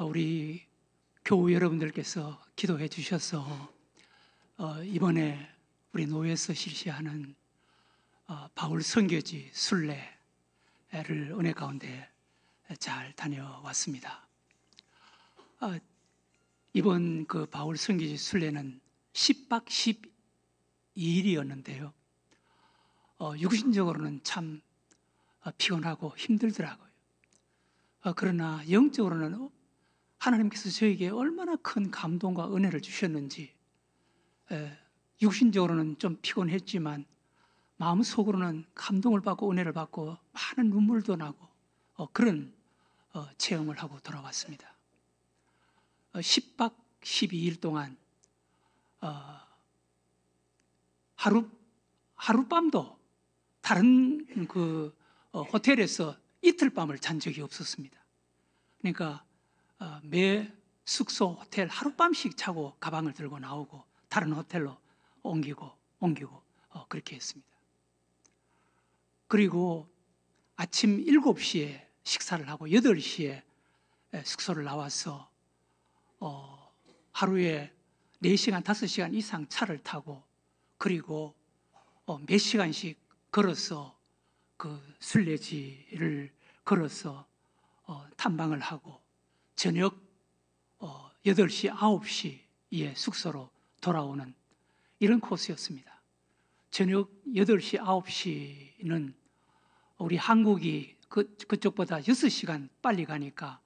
우리 교우 여러분들께서 기도해 주셔서 이번에 우리 노회에서 실시하는 바울 선교지 순례를 은혜 가운데 잘 다녀왔습니다. 이번 그 바울 선교지 순례는 10박 12일이었는데요. 육신적으로는 참 피곤하고 힘들더라고요. 그러나 영적으로는 하나님께서 저에게 얼마나 큰 감동과 은혜를 주셨는지, 육신적으로는 좀 피곤했지만 마음속으로는 감동을 받고 은혜를 받고 많은 눈물도 나고 그런 체험을 하고 돌아왔습니다. 10박 12일 동안 하룻밤도 다른 그 호텔에서 이틀 밤을 잔 적이 없었습니다. 그러니까 매 숙소 호텔 하룻밤씩 자고 가방을 들고 나오고 다른 호텔로 옮기고 그렇게 했습니다. 그리고 아침 7시에 식사를 하고 8시에 숙소를 나와서 하루에 4시간, 5시간 이상 차를 타고 그리고 몇 시간씩 걸어서 그 순례지를 걸어서 탐방을 하고 저녁 8시, 9시에 숙소로 돌아오는 이런 코스였습니다. 저녁 8시, 9시는 우리 한국이 그쪽보다 6시간 빨리 가니까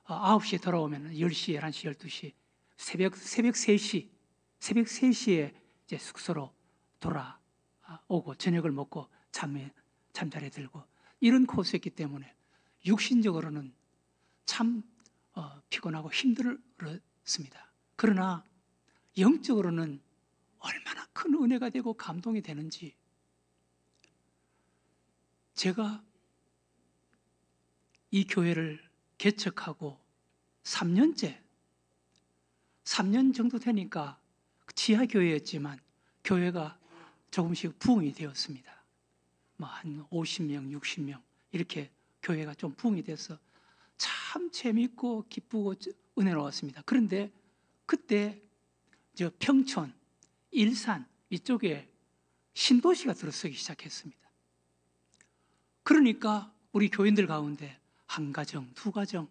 9시에 돌아오면 10시, 11시, 12시 새벽 3시에 이제 숙소로 돌아오고 저녁을 먹고 잠자리에 들고 이런 코스였기 때문에 육신적으로는 참 피곤하고 힘들었습니다. 그러나 영적으로는 얼마나 큰 은혜가 되고 감동이 되는지, 제가 이 교회를 개척하고 3년 정도 되니까 지하교회였지만 교회가 조금씩 부흥이 되었습니다. 한 50명, 60명 이렇게 교회가 좀 부흥이 돼서 참 재밌고 기쁘고 은혜로웠습니다. 그런데 그때 저 평촌, 일산 이쪽에 신도시가 들어서기 시작했습니다. 그러니까 우리 교인들 가운데 한 가정, 두 가정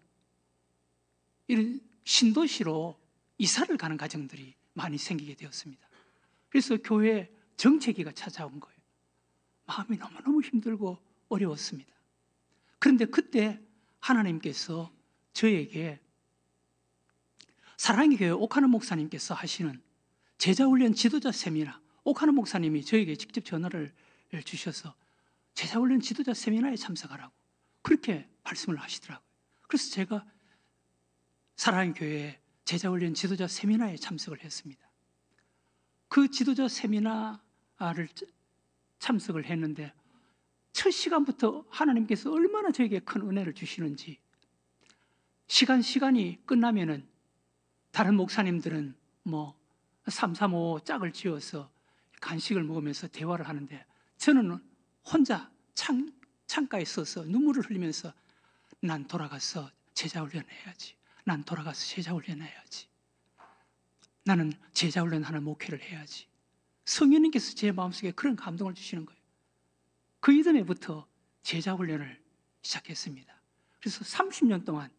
이런 신도시로 이사를 가는 가정들이 많이 생기게 되었습니다. 그래서 교회 정체기가 찾아온 거예요. 마음이 너무너무 힘들고 어려웠습니다. 그런데 그때 하나님께서 저에게 사랑의 교회 옥하는 목사님께서 하시는 제자훈련 지도자 세미나, 옥하는 목사님이 저에게 직접 전화를 주셔서 제자훈련 지도자 세미나에 참석하라고 그렇게 말씀을 하시더라고요. 그래서 제가 사랑의 교회 제자훈련 지도자 세미나에 참석을 했습니다. 그 지도자 세미나를 참석을 했는데 첫 시간부터 하나님께서 얼마나 저에게 큰 은혜를 주시는지, 시간이 끝나면은 다른 목사님들은 335 짝을 지어서 간식을 먹으면서 대화를 하는데 저는 혼자 창가에 서서 눈물을 흘리면서 난 돌아가서 제자훈련 해야지. 난 돌아가서 제자훈련 해야지. 나는 제자훈련하는 목회를 해야지. 성령님께서 제 마음속에 그런 감동을 주시는 거예요. 그 이듬해부터 제자훈련을 시작했습니다. 그래서 30년 동안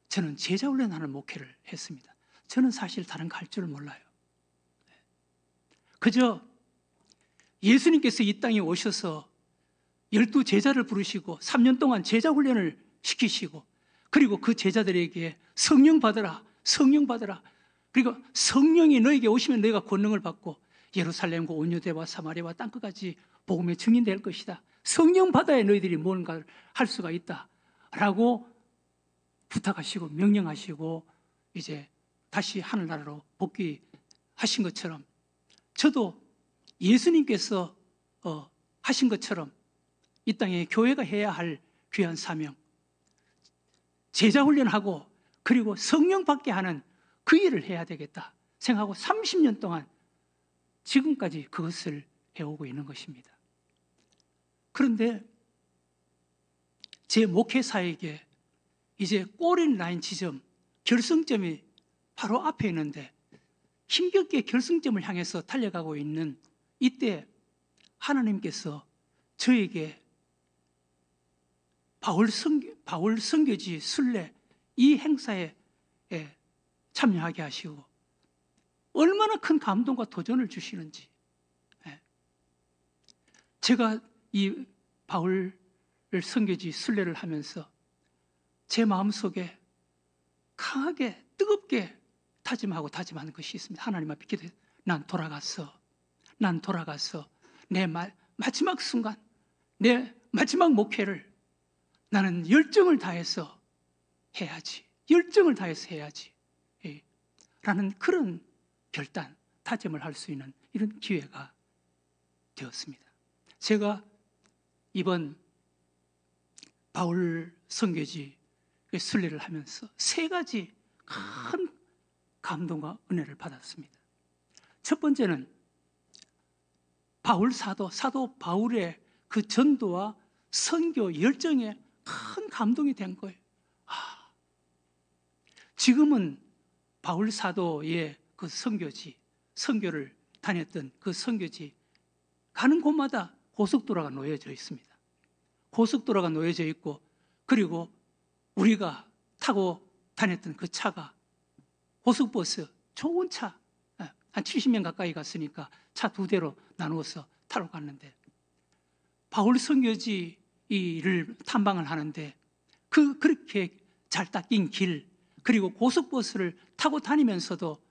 저는 제자훈련하는 목회를 했습니다. 저는 사실 다른 거 할 줄을 몰라요. 그저 예수님께서 이 땅에 오셔서 12제자를 부르시고 3년 동안 제자훈련을 시키시고 그리고 그 제자들에게 성령 받으라, 성령 받으라. 그리고 성령이 너에게 오시면 너희가 권능을 받고 예루살렘과 온 유대와 사마리아와 땅끝까지 복음의 증인 될 것이다. 성령 받아야 너희들이 뭔가를 할 수가 있다 라고 부탁하시고 명령하시고 이제 다시 하늘나라로 복귀하신 것처럼 저도 예수님께서 하신 것처럼 이 땅에 교회가 해야 할 귀한 사명, 제자훈련하고 그리고 성령 받게 하는 그 일을 해야 되겠다 생각하고 30년 동안 지금까지 그것을 해오고 있는 것입니다. 그런데 제 목회사에게 이제 꼬린 라인 지점 결승점이 바로 앞에 있는데 힘겹게 결승점을 향해서 달려가고 있는 이때 하나님께서 저에게 바울 선교지 순례 이 행사에 참여하게 하시고 얼마나 큰 감동과 도전을 주시는지, 제가 이 바울 선교지 순례를 하면서 제 마음속에 강하게 뜨겁게 다짐하는 것이 있습니다. 하나님 앞에 기도해, 난 돌아가서 내 마지막 순간, 내 마지막 목회를 나는 열정을 다해서 해야지 라는 그런 결단, 다짐을 할 수 있는 이런 기회가 되었습니다. 제가 이번 바울 선교지 순례를 하면서 세 가지 큰 감동과 은혜를 받았습니다. 첫 번째는 사도 바울의 그 전도와 선교 열정에 큰 감동이 된 거예요. 지금은 바울 사도의 그 선교를 다녔던 그 선교지 가는 곳마다 고속도로가 놓여져 있습니다. 고속도로가 놓여져 있고, 그리고 우리가 타고 다녔던 그 차가 고속버스, 좋은 차, 한 70명 가까이 갔으니까 차 2대로 나누어서 타러 갔는데, 바울 선교지를 탐방을 하는데 그렇게 잘 닦인 길, 그리고 고속버스를 타고 다니면서도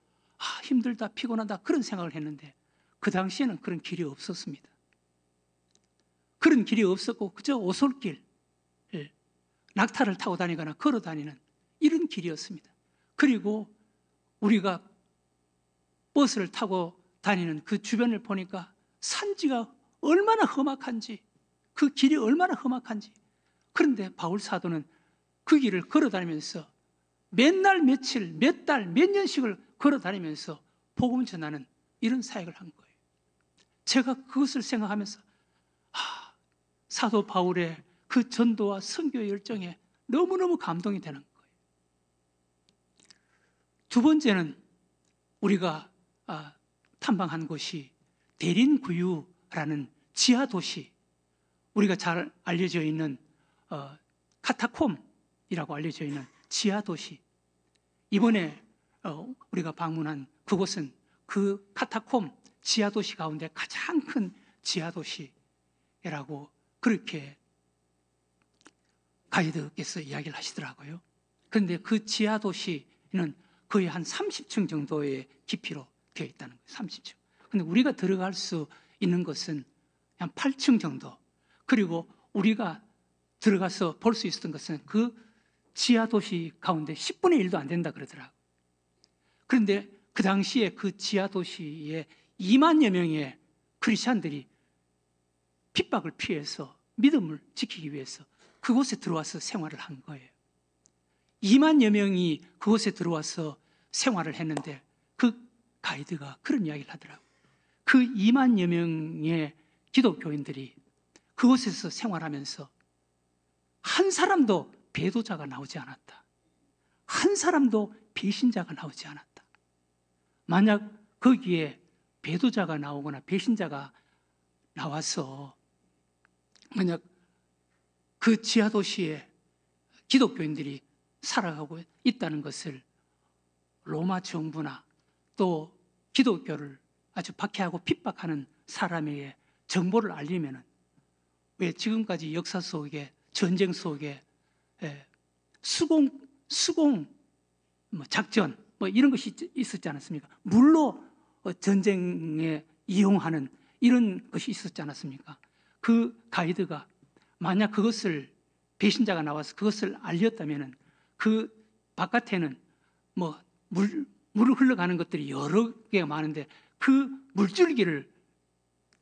힘들다, 피곤하다 그런 생각을 했는데, 그 당시에는 그런 길이 없었습니다. 그런 길이 없었고 그저 오솔길, 낙타를 타고 다니거나 걸어 다니는 이런 길이었습니다. 그리고 우리가 버스를 타고 다니는 그 주변을 보니까 산지가 얼마나 험악한지, 그 길이 얼마나 험악한지. 그런데 바울 사도는 그 길을 걸어 다니면서 몇 날, 며칠, 몇 달, 몇 년씩을 걸어 다니면서 복음을 전하는 이런 사역을 한 거예요. 제가 그것을 생각하면서 사도 바울의 그 전도와 선교 열정에 너무너무 감동이 되는 거예요. 두 번째는 우리가 탐방한 곳이 대린구유라는 지하도시, 우리가 잘 알려져 있는 카타콤이라고 알려져 있는 지하도시. 이번에 우리가 방문한 그곳은 그 카타콤 지하도시 가운데 가장 큰 지하도시라고 그렇게 가이드께서 이야기를 하시더라고요. 그런데 그 지하도시는 거의 한 30층 정도의 깊이로 되어 있다는 거예요. 30층. 그런데 우리가 들어갈 수 있는 것은 한 8층 정도. 그리고 우리가 들어가서 볼 수 있었던 것은 그 지하도시 가운데 10분의 1도 안 된다 그러더라고요. 그런데 그 당시에 그 지하도시에 2만여 명의 크리스찬들이 핍박을 피해서 믿음을 지키기 위해서 그곳에 들어와서 생활을 한 거예요. 2만여 명이 그곳에 들어와서 생활을 했는데 그 가이드가 그런 이야기를 하더라고요. 그 2만여 명의 기독교인들이 그곳에서 생활하면서 한 사람도 배도자가 나오지 않았다. 한 사람도 배신자가 나오지 않았다. 만약 거기에 배도자가 나오거나 배신자가 나와서 만약 그 지하도시에 기독교인들이 살아가고 있다는 것을 로마 정부나 또 기독교를 아주 박해하고 핍박하는 사람에게 정보를 알리면은, 왜 지금까지 역사 속에 전쟁 속에 수공 작전 이런 것이 있었지 않았습니까? 물로 전쟁에 이용하는 이런 것이 있었지 않았습니까? 그 가이드가 만약 그것을 배신자가 나와서 그것을 알렸다면은 그 바깥에는 물을 흘러가는 것들이 여러 개가 많은데 그 물줄기를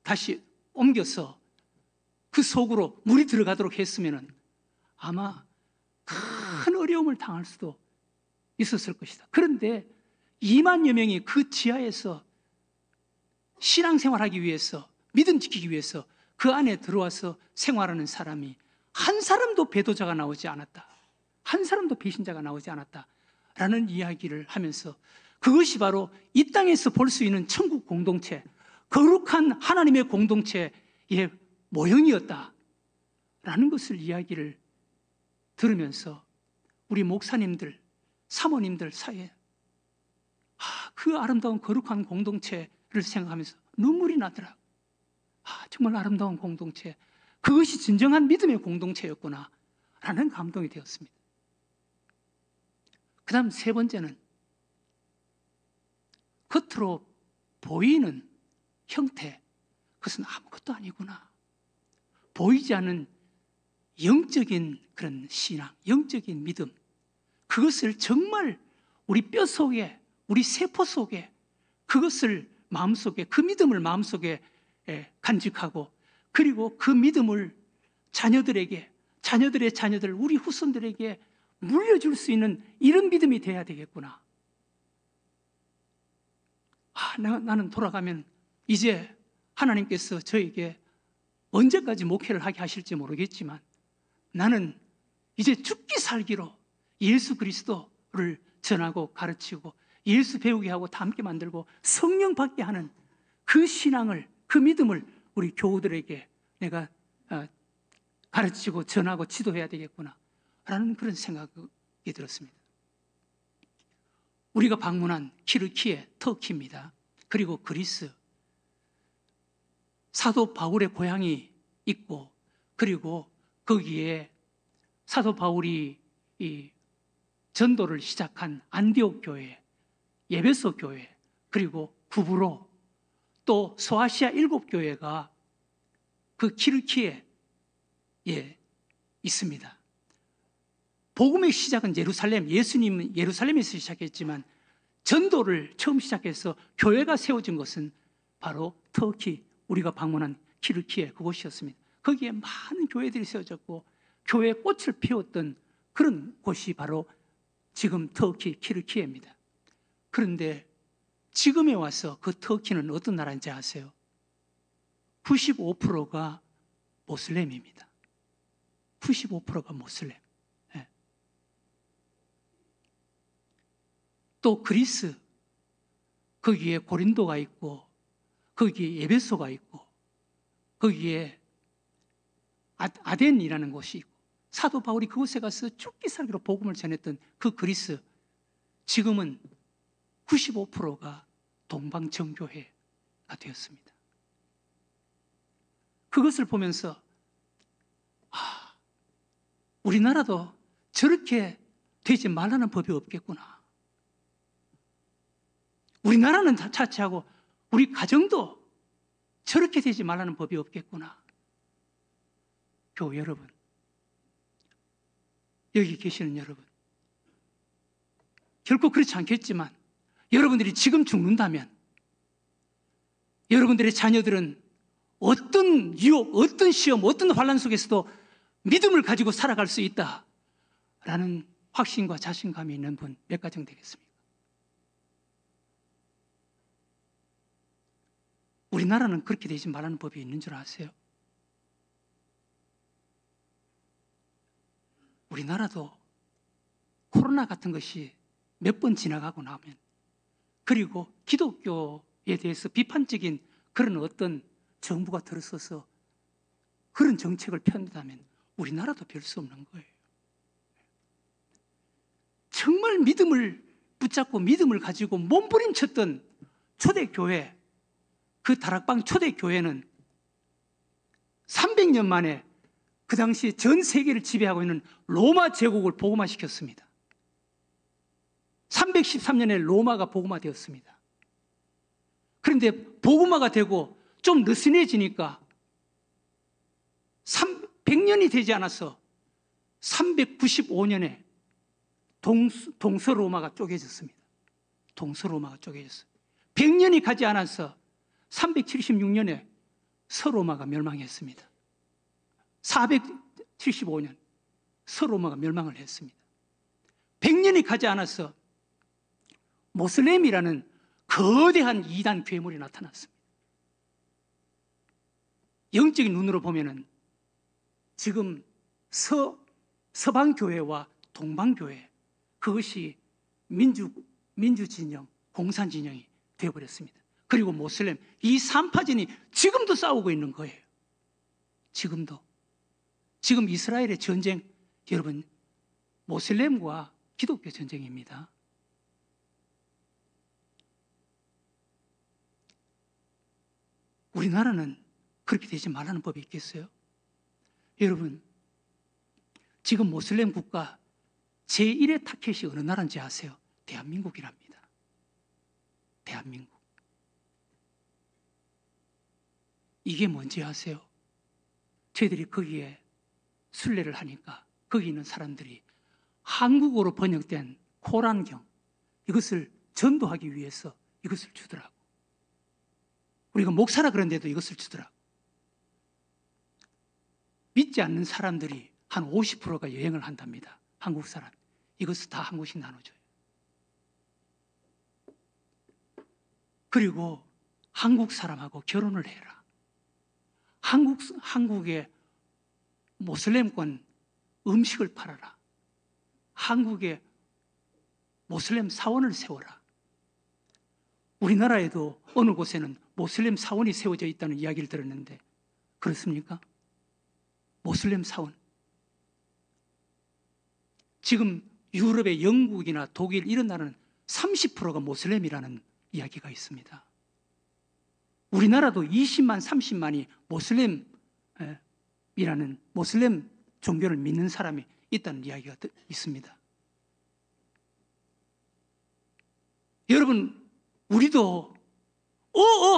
다시 옮겨서 그 속으로 물이 들어가도록 했으면은 아마 큰 어려움을 당할 수도 있었을 것이다. 그런데 2만여 명이 그 지하에서 신앙생활하기 위해서, 믿음 지키기 위해서 그 안에 들어와서 생활하는 사람이 한 사람도 배도자가 나오지 않았다. 한 사람도 배신자가 나오지 않았다. 라는 이야기를 하면서 그것이 바로 이 땅에서 볼 수 있는 천국 공동체, 거룩한 하나님의 공동체의 모형이었다라는 것을 이야기를 들으면서 우리 목사님들, 사모님들 사이에 그 아름다운 거룩한 공동체를 생각하면서 눈물이 나더라. 정말 아름다운 공동체, 그것이 진정한 믿음의 공동체였구나 라는 감동이 되었습니다. 그 다음 세 번째는 겉으로 보이는 형태, 그것은 아무것도 아니구나. 보이지 않는 영적인 그런 신앙, 영적인 믿음, 그것을 정말 우리 뼈 속에, 우리 세포 속에, 그것을 마음속에, 그 믿음을 마음속에 간직하고, 그리고 그 믿음을 자녀들에게, 자녀들의 자녀들, 우리 후손들에게 물려줄 수 있는 이런 믿음이 돼야 되겠구나. 나는 돌아가면 이제 하나님께서 저에게 언제까지 목회를 하게 하실지 모르겠지만 나는 이제 죽기 살기로 예수 그리스도를 전하고 가르치고 예수 배우게 하고 다 함께 만들고 성령 받게 하는 그 신앙을, 그 믿음을 우리 교우들에게 내가 가르치고 전하고 지도해야 되겠구나 라는 그런 생각이 들었습니다. 우리가 방문한 키르키예, 터키입니다. 그리고 그리스, 사도 바울의 고향이 있고, 그리고 거기에 사도 바울이 이 전도를 시작한 안디옥 교회, 에베소 교회, 그리고 구브로, 또 소아시아 7교회가 그 키르키예에 있습니다. 복음의 시작은 예루살렘, 예수님은 예루살렘에서 시작했지만 전도를 처음 시작해서 교회가 세워진 것은 바로 터키, 우리가 방문한 키르키예 그곳이었습니다. 거기에 많은 교회들이 세워졌고 교회의 꽃을 피웠던 그런 곳이 바로 지금 터키 키르키예입니다. 그런데 지금에 와서 그 터키는 어떤 나라인지 아세요? 95%가 모슬렘입니다. 95%가 모슬렘. 또 그리스, 거기에 고린도가 있고 거기에 에베소가 있고 거기에 아덴이라는 곳이 있고 사도 바울이 그곳에 가서 죽기 살기로 복음을 전했던 그 그리스, 지금은 95%가 동방정교회가 되었습니다. 그것을 보면서 우리나라도 저렇게 되지 말라는 법이 없겠구나. 우리나라는 자체하고 우리 가정도 저렇게 되지 말라는 법이 없겠구나. 교회 여러분, 여기 계시는 여러분, 결코 그렇지 않겠지만 여러분들이 지금 죽는다면 여러분들의 자녀들은 어떤 유혹, 어떤 시험, 어떤 환난 속에서도 믿음을 가지고 살아갈 수 있다라는 확신과 자신감이 있는 분 몇 가정 되겠습니까? 우리나라는 그렇게 되지 말라는 법이 있는 줄 아세요? 우리나라도 코로나 같은 것이 몇 번 지나가고 나면, 그리고 기독교에 대해서 비판적인 그런 어떤 정부가 들어서서 그런 정책을 펴낸다면 우리나라도 별 수 없는 거예요. 정말 믿음을 붙잡고 믿음을 가지고 몸부림쳤던 초대교회, 그 다락방 초대교회는 300년 만에 그 당시 전 세계를 지배하고 있는 로마 제국을 복음화시켰습니다. 313년에 로마가 복음화되었습니다. 그런데 복음화가 되고 좀 느슨해지니까 100년이 되지 않아서 395년에 동서로마가 쪼개졌습니다. 동서로마가 쪼개졌어요. 100년이 가지 않아서 376년에 서로마가 멸망했습니다. 475년 서로마가 멸망을 했습니다. 100년이 가지 않아서 모슬렘이라는 거대한 이단 괴물이 나타났습니다. 영적인 눈으로 보면은 지금 서방교회와 동방교회, 그것이 민주진영, 공산진영이 되어버렸습니다. 그리고 모슬렘, 이 3파전이 지금도 싸우고 있는 거예요. 지금도. 지금 이스라엘의 전쟁, 여러분, 모슬렘과 기독교 전쟁입니다. 우리나라는 그렇게 되지 말라는 법이 있겠어요? 여러분, 지금 모슬렘 국가 제1의 타켓이 어느 나라인지 아세요? 대한민국이랍니다. 대한민국. 이게 뭔지 아세요? 저희들이 거기에 순례를 하니까 거기 있는 사람들이 한국어로 번역된 코란경, 이것을 전도하기 위해서 이것을 주더라고. 우리가 목사라 그런데도 이것을 주더라고. 믿지 않는 사람들이 한 50%가 여행을 한답니다. 한국 사람. 이것을 다 한 곳씩 나눠줘요. 그리고 한국 사람하고 결혼을 해라. 한국의 모슬렘권 음식을 팔아라. 한국에 모슬렘 사원을 세워라. 우리나라에도 어느 곳에는 모슬렘 사원이 세워져 있다는 이야기를 들었는데 그렇습니까? 모슬렘 사원. 지금 유럽의 영국이나 독일 이런 나라는 30%가 모슬렘이라는 이야기가 있습니다. 우리나라도 20만, 30만이 모슬렘이라는 모슬렘 종교를 믿는 사람이 있다는 이야기가 있습니다. 여러분, 우리도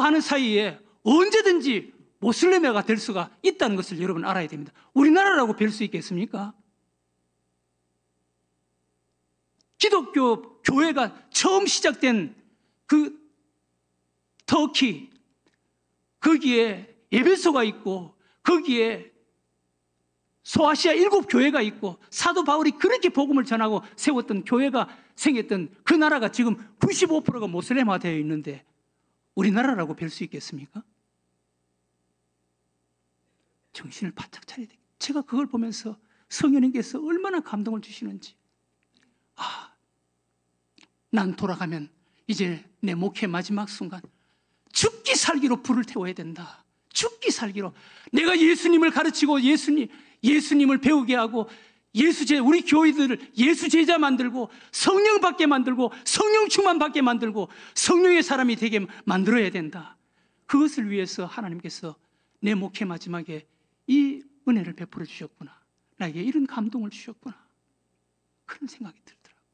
하는 사이에 언제든지 모슬렘화가 될 수가 있다는 것을 여러분 알아야 됩니다. 우리나라라고 별 수 있겠습니까? 기독교 교회가 처음 시작된 그 터키, 거기에 에베소가 있고 거기에 소아시아 7교회가 있고 사도 바울이 그렇게 복음을 전하고 세웠던 교회가 생겼던 그 나라가 지금 95%가 모슬렘화 되어 있는데 우리나라라고 별 수 있겠습니까? 정신을 바짝 차려야 돼요. 제가 그걸 보면서 성령님께서 얼마나 감동을 주시는지, 난 돌아가면 이제 내 목회 마지막 순간 죽기 살기로 불을 태워야 된다. 죽기 살기로 내가 예수님을 가르치고 예수님을 배우게 하고 우리 교회들을 예수 제자 만들고 성령 받게 만들고 성령 충만 받게 만들고 성령의 사람이 되게 만들어야 된다. 그것을 위해서 하나님께서 내 목회 마지막에 이 은혜를 베풀어 주셨구나. 나에게 이런 감동을 주셨구나. 그런 생각이 들더라고요.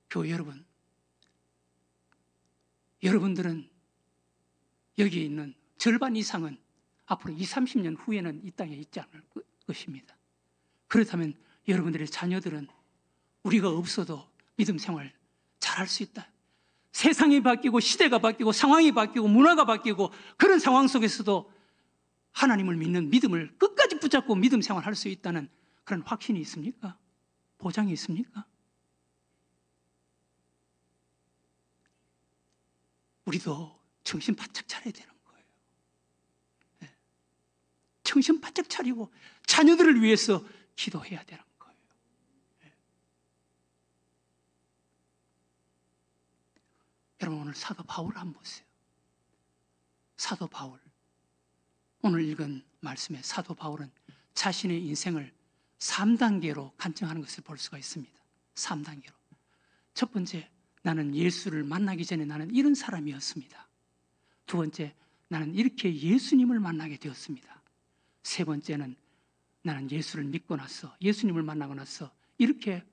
교회 여러분, 여러분들은 여기 있는 절반 이상은 앞으로 20, 30년 후에는 이 땅에 있지 않을 것입니다. 그렇다면 여러분들의 자녀들은 우리가 없어도 믿음 생활 잘할 수 있다. 세상이 바뀌고 시대가 바뀌고 상황이 바뀌고 문화가 바뀌고 그런 상황 속에서도 하나님을 믿는 믿음을 끝까지 붙잡고 믿음 생활할 수 있다는 그런 확신이 있습니까? 보장이 있습니까? 우리도 정신 바짝 차려야 되는 거예요. 정신 바짝 차리고 자녀들을 위해서 기도해야 되는 거예요. 여러분, 오늘 사도 바울을 한번 보세요. 사도 바울, 오늘 읽은 말씀에 사도 바울은 자신의 인생을 3단계로 간증하는 것을 볼 수가 있습니다. 3단계로. 첫 번째, 나는 예수를 만나기 전에 나는 이런 사람이었습니다. 두 번째, 나는 이렇게 예수님을 만나게 되었습니다. 세 번째는 나는 예수를 믿고 나서 예수님을 만나고 나서 이렇게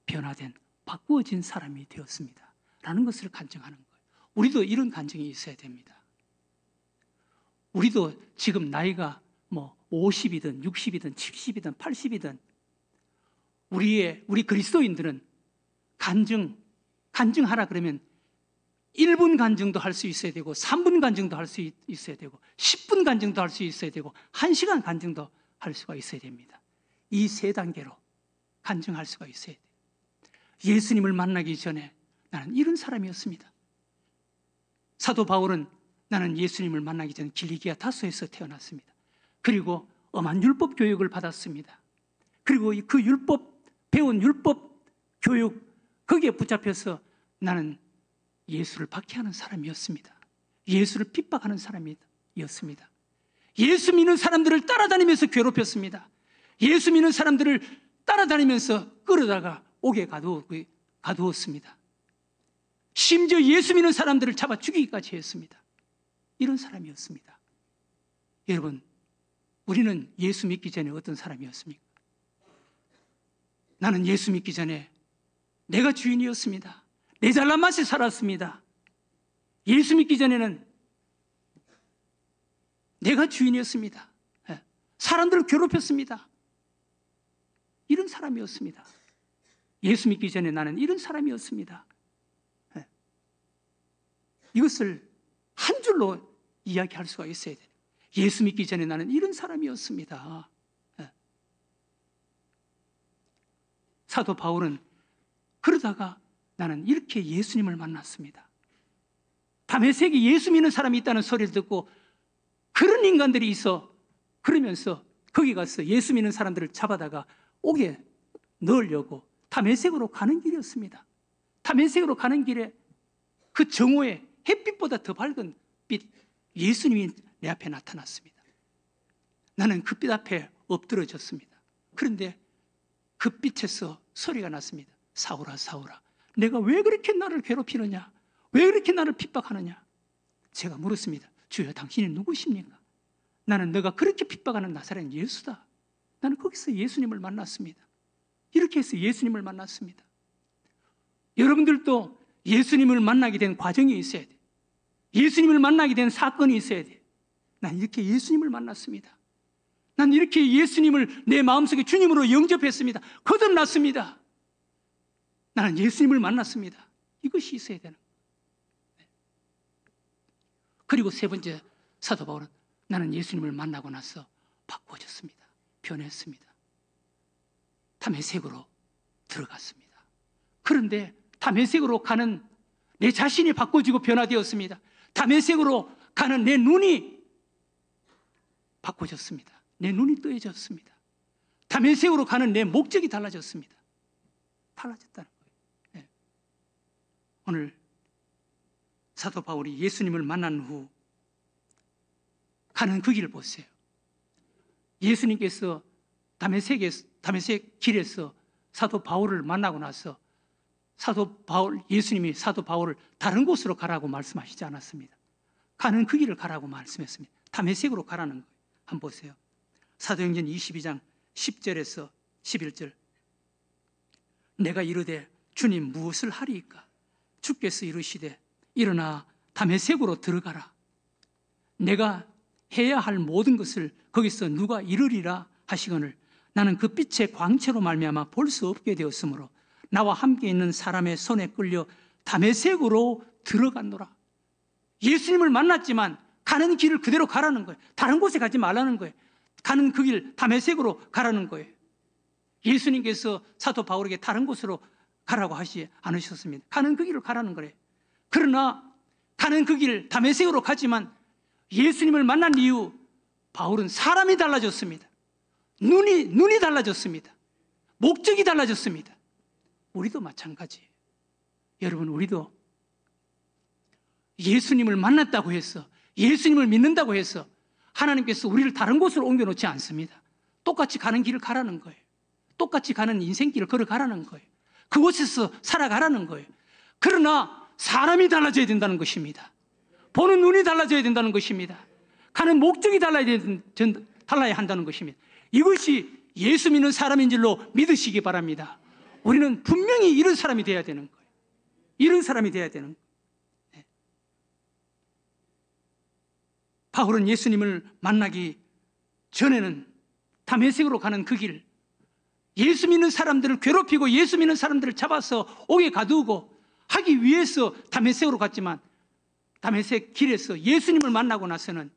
변화된 바꾸어진 사람이 되었습니다. 라는 것을 간증하는 거예요. 우리도 이런 간증이 있어야 됩니다. 우리도 지금 나이가 50이든 60이든 70이든 80이든 우리 그리스도인들은 간증하라 그러면 1분 간증도 할 수 있어야 되고 3분 간증도 할 수 있어야 되고 10분 간증도 할 수 있어야 되고 1시간 간증도 할 수가 있어야 됩니다. 이 세 단계로 간증할 수가 있어야 돼요. 예수님을 만나기 전에 나는 이런 사람이었습니다. 사도 바울은 나는 예수님을 만나기 전 길리기아 다소에서 태어났습니다. 그리고 엄한 율법 교육을 받았습니다. 그리고 그 율법, 배운 율법 교육, 거기에 붙잡혀서 나는 예수를 박해하는 사람이었습니다. 예수를 핍박하는 사람이었습니다. 예수 믿는 사람들을 따라다니면서 괴롭혔습니다. 예수 믿는 사람들을 따라다니면서 끌어다가 옥에 가두었습니다. 심지어 예수 믿는 사람들을 잡아 죽이기까지 했습니다. 이런 사람이었습니다. 여러분, 우리는 예수 믿기 전에 어떤 사람이었습니까? 나는 예수 믿기 전에 내가 주인이었습니다. 내 잘난 맛에 살았습니다. 예수 믿기 전에는 내가 주인이었습니다. 사람들을 괴롭혔습니다. 이런 사람이었습니다. 예수 믿기 전에 나는 이런 사람이었습니다. 이것을 한 줄로 이야기할 수가 있어야 돼요. 예수 믿기 전에 나는 이런 사람이었습니다. 사도 바울은 그러다가 나는 이렇게 예수님을 만났습니다. 다메섹에 예수 믿는 사람이 있다는 소리를 듣고 그런 인간들이 있어 그러면서 거기 가서 예수 믿는 사람들을 잡아다가 옥에 넣으려고 다메섹으로 가는 길이었습니다. 다메섹으로 가는 길에 그 정오에 햇빛보다 더 밝은 빛, 예수님이 내 앞에 나타났습니다. 나는 그 빛 앞에 엎드러졌습니다. 그런데 그 빛에서 소리가 났습니다. 사울아, 사울아, 내가 왜 그렇게 나를 괴롭히느냐? 왜 그렇게 나를 핍박하느냐? 제가 물었습니다. 주여, 당신이 누구십니까? 나는 너가 그렇게 핍박하는 나사렛 예수다. 나는 거기서 예수님을 만났습니다. 이렇게 해서 예수님을 만났습니다. 여러분들도 예수님을 만나게 된 과정이 있어야 돼. 예수님을 만나게 된 사건이 있어야 돼. 난 이렇게 예수님을 만났습니다. 난 이렇게 예수님을 내 마음속에 주님으로 영접했습니다. 거듭났습니다. 나는 예수님을 만났습니다. 이것이 있어야 되는 거예요. 그리고 세 번째, 사도 바울은 나는 예수님을 만나고 나서 바꿔졌습니다. 변했습니다. 다메섹으로 들어갔습니다. 그런데 다메섹으로 가는 내 자신이 바꿔지고 변화되었습니다. 다메섹으로 가는 내 눈이 바꿔졌습니다. 내 눈이 뜨여졌습니다. 다메섹으로 가는 내 목적이 달라졌습니다. 달라졌다는 거예요. 네. 오늘 사도 바울이 예수님을 만난 후 가는 그 길을 보세요. 예수님께서 다메섹 길에서 사도 바울을 만나고 나서 예수님이 사도 바울을 다른 곳으로 가라고 말씀하시지 않았습니다. 가는 그 길을 가라고 말씀했습니다. 다메섹으로 가라는 거예요. 한번 보세요. 사도행전 22장 10절에서 11절. 내가 이르되 주님 무엇을 하리이까? 주께서 이르시되 일어나 다메섹으로 들어가라. 내가 해야 할 모든 것을 거기서 누가 이르리라 하시거늘 나는 그 빛의 광채로 말미암아 볼 수 없게 되었으므로 나와 함께 있는 사람의 손에 끌려 다메섹으로 들어갔노라. 예수님을 만났지만 가는 길을 그대로 가라는 거예요. 다른 곳에 가지 말라는 거예요. 가는 그 길 다메섹으로 가라는 거예요. 예수님께서 사도 바울에게 다른 곳으로 가라고 하지 않으셨습니다. 가는 그 길을 가라는 거예요. 그러나 가는 그 길 다메섹으로 가지만 예수님을 만난 이후 바울은 사람이 달라졌습니다. 눈이 달라졌습니다. 목적이 달라졌습니다. 우리도 마찬가지예요. 여러분, 우리도 예수님을 만났다고 해서, 예수님을 믿는다고 해서 하나님께서 우리를 다른 곳으로 옮겨놓지 않습니다. 똑같이 가는 길을 가라는 거예요. 똑같이 가는 인생길을 걸어가라는 거예요. 그곳에서 살아가라는 거예요. 그러나 사람이 달라져야 된다는 것입니다. 보는 눈이 달라져야 된다는 것입니다. 가는 목적이 달라야 한다는 것입니다. 이것이 예수 믿는 사람인 줄로 믿으시기 바랍니다. 우리는 분명히 이런 사람이 되어야 되는 거예요. 이런 사람이 되어야 되는 거예요. 네. 바울은 예수님을 만나기 전에는 다메섹으로 가는 그 길, 예수 믿는 사람들을 괴롭히고 예수 믿는 사람들을 잡아서 옥에 가두고 하기 위해서 다메섹으로 갔지만 다메섹 길에서 예수님을 만나고 나서는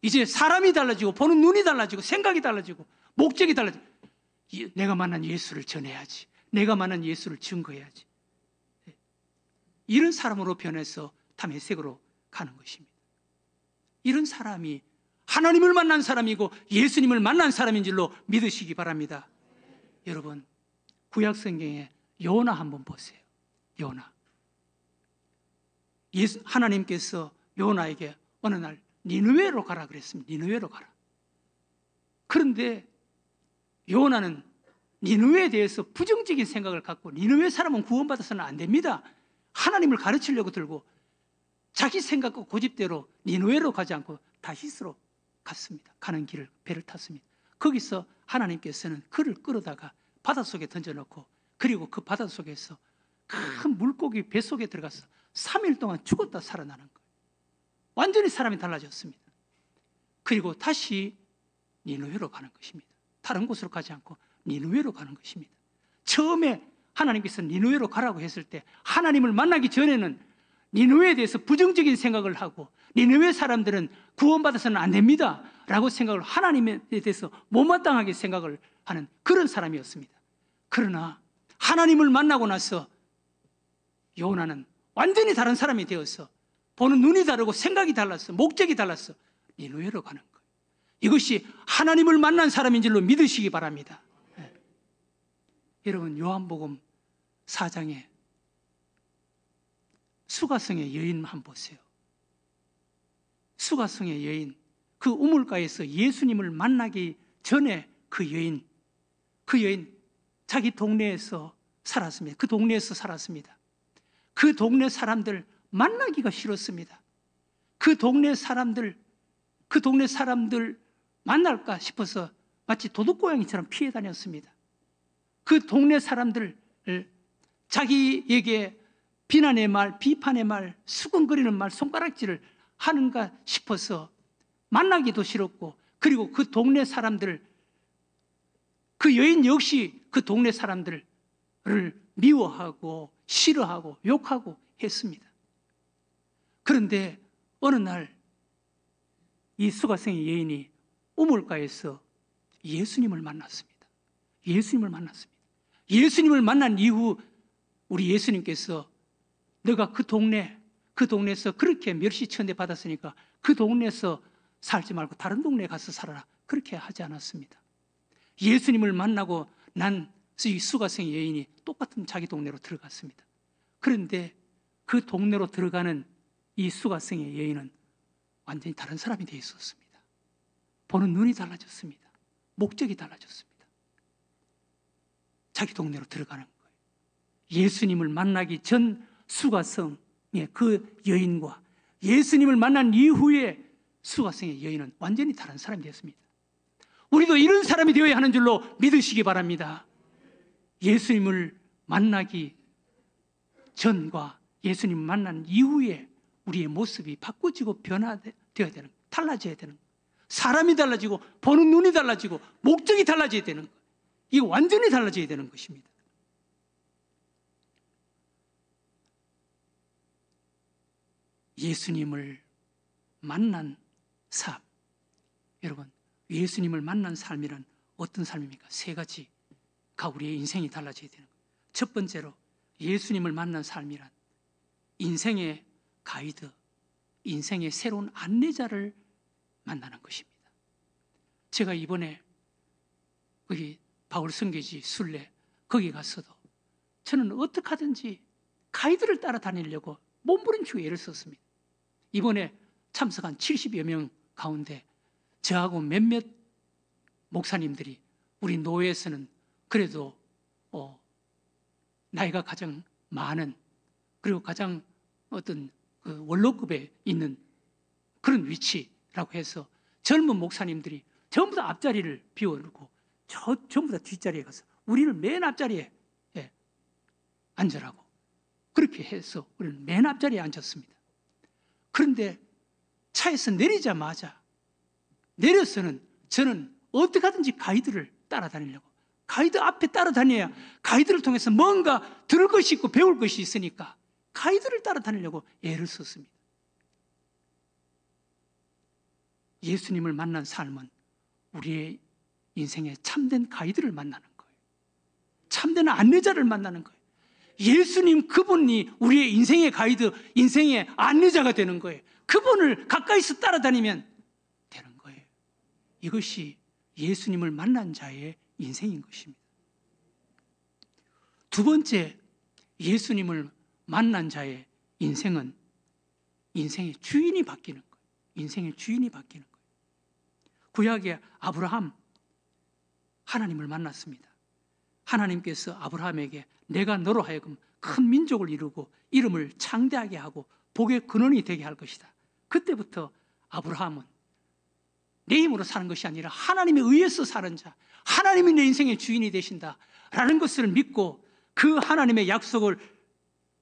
이제 사람이 달라지고 보는 눈이 달라지고 생각이 달라지고 목적이 달라지고 내가 만난 예수를 전해야지. 내가 만난 예수를 증거해야지. 이런 사람으로 변해서 다메섹으로 가는 것입니다. 이런 사람이 하나님을 만난 사람이고 예수님을 만난 사람인 줄로 믿으시기 바랍니다. 여러분, 구약 성경에 요나 한번 보세요. 요나. 하나님께서 요나에게 어느 날 니느웨로 가라 그랬습니다. 니느웨로 가라. 그런데 요나는 니느웨에 대해서 부정적인 생각을 갖고 니느웨 사람은 구원받아서는 안 됩니다. 하나님을 가르치려고 들고 자기 생각과 고집대로 니느웨로 가지 않고 다시스로 갔습니다. 가는 길을 배를 탔습니다. 거기서 하나님께서는 그를 끌어다가 바닷속에 던져놓고 그리고 그 바닷속에서 큰 물고기 뱃속에 들어가서 3일 동안 죽었다 살아나는 거예요. 완전히 사람이 달라졌습니다. 그리고 다시 니느웨로 가는 것입니다. 다른 곳으로 가지 않고 니느웨로 가는 것입니다. 처음에 하나님께서 니느웨로 가라고 했을 때 하나님을 만나기 전에는 니느웨에 대해서 부정적인 생각을 하고 니느웨 사람들은 구원받아서는 안 됩니다 라고 생각을 하나님에 대해서 못마땅하게 생각을 하는 그런 사람이었습니다. 그러나 하나님을 만나고 나서 요나는 완전히 다른 사람이 되어서 보는 눈이 다르고 생각이 달랐어. 목적이 달랐어. 니느웨로 가는 거예요. 이것이 하나님을 만난 사람인 줄로 믿으시기 바랍니다. 네. 여러분, 요한복음 4장에 수가성의 여인 한번 보세요. 수가성의 여인, 그 우물가에서 예수님을 만나기 전에 그 여인 자기 동네에서 살았습니다. 그 동네에서 살았습니다. 그 동네 사람들 만나기가 싫었습니다. 그 동네 사람들 만날까 싶어서 마치 도둑고양이처럼 피해 다녔습니다. 그 동네 사람들 자기에게 비난의 말, 비판의 말, 수근거리는 말, 손가락질을 하는가 싶어서 만나기도 싫었고, 그리고 그 동네 사람들, 그 여인 역시 그 동네 사람들을 미워하고 싫어하고 욕하고 했습니다. 그런데 어느 날 이 수가성의 여인이 우물가에서 예수님을 만났습니다. 예수님을 만났습니다. 예수님을 만난 이후 우리 예수님께서 너가 그 동네에서 그렇게 멸시천대 받았으니까 그 동네에서 살지 말고 다른 동네에 가서 살아라, 그렇게 하지 않았습니다. 예수님을 만나고 난 이 수가성의 여인이 똑같은 자기 동네로 들어갔습니다. 그런데 그 동네로 들어가는 이 수가성의 여인은 완전히 다른 사람이 되어 있었습니다. 보는 눈이 달라졌습니다. 목적이 달라졌습니다. 자기 동네로 들어가는 거예요. 예수님을 만나기 전 수가성의 그 여인과 예수님을 만난 이후에 수가성의 여인은 완전히 다른 사람이 되었습니다. 우리도 이런 사람이 되어야 하는 줄로 믿으시기 바랍니다. 예수님을 만나기 전과 예수님을 만난 이후에 우리의 모습이 바꿔지고 변화되어야 되는, 달라져야 되는, 사람이 달라지고 보는 눈이 달라지고 목적이 달라져야 되는 거예요. 이거 완전히 달라져야 되는 것입니다. 예수님을 만난 삶, 여러분, 예수님을 만난 삶이란 어떤 삶입니까? 세 가지가 우리의 인생이 달라져야 되는 거예요. 첫 번째로 예수님을 만난 삶이란 인생의 가이드, 인생의 새로운 안내자를 만나는 것입니다. 제가 이번에 거기 바울 선교지 순례 거기 갔어도 저는 어떻게 하든지 가이드를 따라다니려고 몸부림치고 애를 썼습니다. 이번에 참석한 70여 명 가운데 저하고 몇몇 목사님들이 우리 노회에서는 그래도 나이가 가장 많은, 그리고 가장 어떤 그 원로급에 있는 그런 위치라고 해서 젊은 목사님들이 전부 다 앞자리를 비워놓고 전부 다 뒷자리에 가서 우리를 맨 앞자리에 앉으라고 그렇게 해서 우리는 맨 앞자리에 앉았습니다. 그런데 차에서 내리자마자 내려서는 저는 어떻게 하든지 가이드를 따라다니려고, 가이드 앞에 따라다녀야 가이드를 통해서 뭔가 들을 것이 있고 배울 것이 있으니까 가이드를 따라다니려고 애를 썼습니다. 예수님을 만난 삶은 우리의 인생에 참된 가이드를 만나는 거예요. 참된 안내자를 만나는 거예요. 예수님 그분이 우리의 인생의 가이드, 인생의 안내자가 되는 거예요. 그분을 가까이서 따라다니면 되는 거예요. 이것이 예수님을 만난 자의 인생인 것입니다. 두 번째, 예수님을 만난 자의 인생은 인생의 주인이 바뀌는 거예요. 인생의 주인이 바뀌는 거예요. 구약의 아브라함, 하나님을 만났습니다. 하나님께서 아브라함에게 내가 너로 하여금 큰 민족을 이루고 이름을 창대하게 하고 복의 근원이 되게 할 것이다. 그때부터 아브라함은 내 힘으로 사는 것이 아니라 하나님에 의해서 사는 자, 하나님이 내 인생의 주인이 되신다라는 것을 믿고 그 하나님의 약속을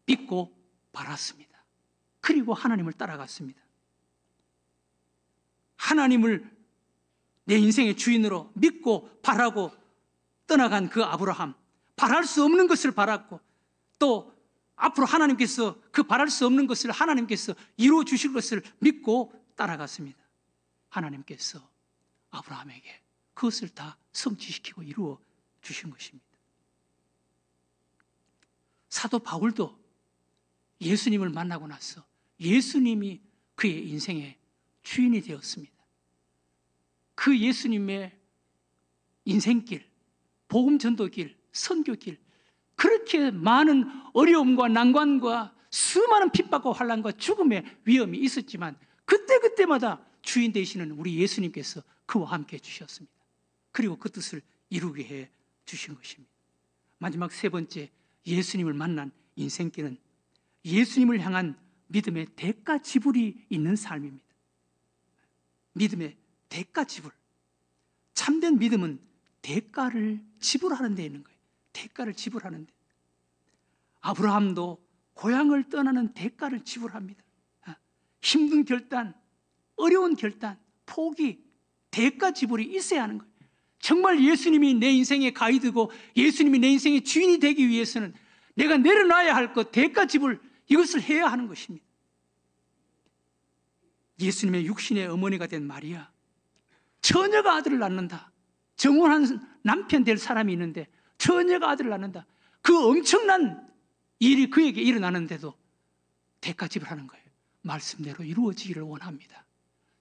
믿고 바랐습니다. 그리고 하나님을 따라갔습니다. 하나님을 내 인생의 주인으로 믿고 바라고 떠나간 그 아브라함, 바랄 수 없는 것을 바랐고 또 앞으로 하나님께서 그 바랄 수 없는 것을 하나님께서 이루어 주실 것을 믿고 따라갔습니다. 하나님께서 아브라함에게 그것을 다 성취시키고 이루어 주신 것입니다. 사도 바울도 예수님을 만나고 나서 예수님이 그의 인생의 주인이 되었습니다. 그 예수님의 인생길, 복음 전도길, 선교길, 그렇게 많은 어려움과 난관과 수많은 핍박과 환난과 죽음의 위험이 있었지만 그때마다 주인 되시는 우리 예수님께서 그와 함께 해주셨습니다. 그리고 그 뜻을 이루게 해 주신 것입니다. 마지막 세 번째, 예수님을 만난 인생길은 예수님을 향한 믿음의 대가 지불이 있는 삶입니다. 믿음의 대가 지불. 참된 믿음은 대가를 지불하는 데 있는 거예요. 대가를 지불하는 데. 아브라함도 고향을 떠나는 대가를 지불합니다. 힘든 결단, 어려운 결단, 포기, 대가 지불이 있어야 하는 거예요. 정말 예수님이 내 인생의 가이드고 예수님이 내 인생의 주인이 되기 위해서는 내가 내려놔야 할 것, 대가 지불, 이것을 해야 하는 것입니다. 예수님의 육신의 어머니가 된 마리아, 처녀가 아들을 낳는다. 정혼한 남편 될 사람이 있는데 처녀가 아들을 낳는다. 그 엄청난 일이 그에게 일어나는데도 대가 지불하는 거예요. 말씀대로 이루어지기를 원합니다.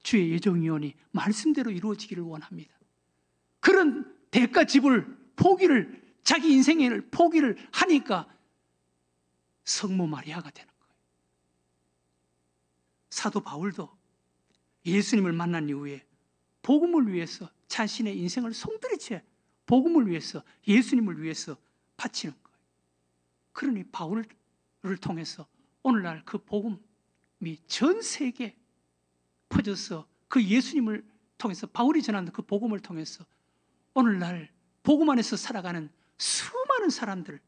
주의 예정이오니 말씀대로 이루어지기를 원합니다. 그런 대가 지불, 포기를, 자기 인생을 포기를 하니까 성모 마리아가 되는 거예요. 사도 바울도 예수님을 만난 이후에 복음을 위해서 자신의 인생을 송두리째 복음을 위해서, 예수님을 위해서 바치는 거예요. 그러니 바울을 통해서 오늘날 그 복음이 전 세계에 퍼져서 그 예수님을 통해서 바울이 전하는 그 복음을 통해서 오늘날 복음 안에서 살아가는 수많은 사람들,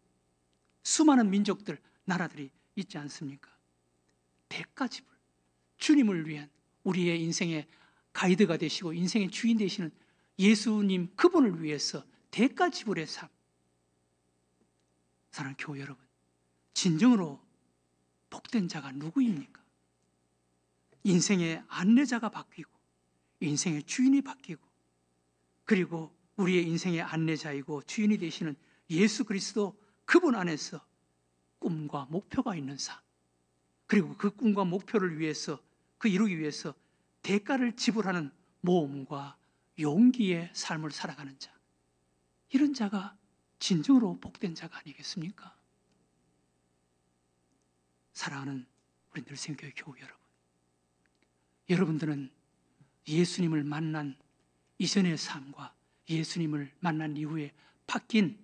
수많은 민족들, 나라들이 있지 않습니까? 대가 지불, 주님을 위한 우리의 인생의 가이드가 되시고 인생의 주인 되시는 예수님 그분을 위해서 대가 지불의 삶. 사랑하는 교회 여러분, 진정으로 복된 자가 누구입니까? 인생의 안내자가 바뀌고 인생의 주인이 바뀌고 그리고 우리의 인생의 안내자이고 주인이 되시는 예수 그리스도 그분 안에서 꿈과 목표가 있는 삶, 그리고 그 꿈과 목표를 위해서, 그 이루기 위해서 대가를 지불하는 모험과 용기의 삶을 살아가는 자, 이런 자가 진정으로 복된 자가 아니겠습니까? 사랑하는 우리 늘생교회 교우 여러분, 여러분들은 예수님을 만난 이전의 삶과 예수님을 만난 이후에 바뀐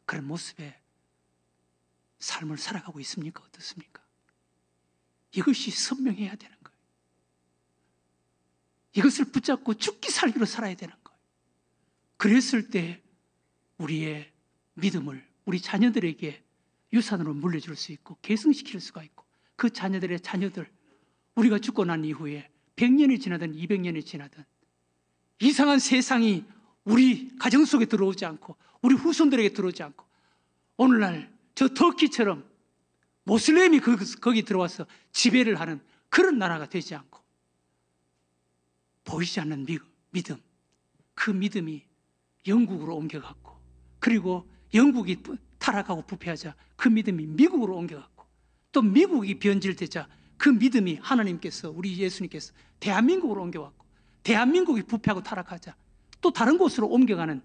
그런 모습의 삶을 살아가고 있습니까? 어떻습니까? 이것이 선명해야 되는 거예요. 이것을 붙잡고 죽기 살기로 살아야 되는 거예요. 그랬을 때 우리의 믿음을 우리 자녀들에게 유산으로 물려줄 수 있고 계승시킬 수가 있고 그 자녀들의 자녀들, 우리가 죽고 난 이후에 100년이 지나든 200년이 지나든 이상한 세상이 우리 가정 속에 들어오지 않고 우리 후손들에게 들어오지 않고 오늘날 저 터키처럼 모슬렘이 거기 들어와서 지배를 하는 그런 나라가 되지 않고 보이지 않는 믿음, 그 믿음이 영국으로 옮겨갔고 그리고 영국이 타락하고 부패하자 그 믿음이 미국으로 옮겨갔고 또 미국이 변질되자 그 믿음이 하나님께서, 우리 예수님께서 대한민국으로 옮겨왔고 대한민국이 부패하고 타락하자 또 다른 곳으로 옮겨가는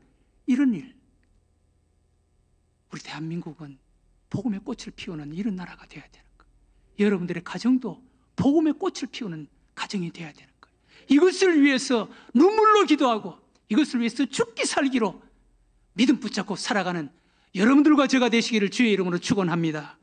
이런 일. 우리 대한민국은 복음의 꽃을 피우는 이런 나라가 되어야 되는 거예요. 여러분들의 가정도 복음의 꽃을 피우는 가정이 되어야 되는 거예요. 이것을 위해서 눈물로 기도하고 이것을 위해서 죽기 살기로 믿음 붙잡고 살아가는 여러분들과 제가 되시기를 주의 이름으로 축원합니다.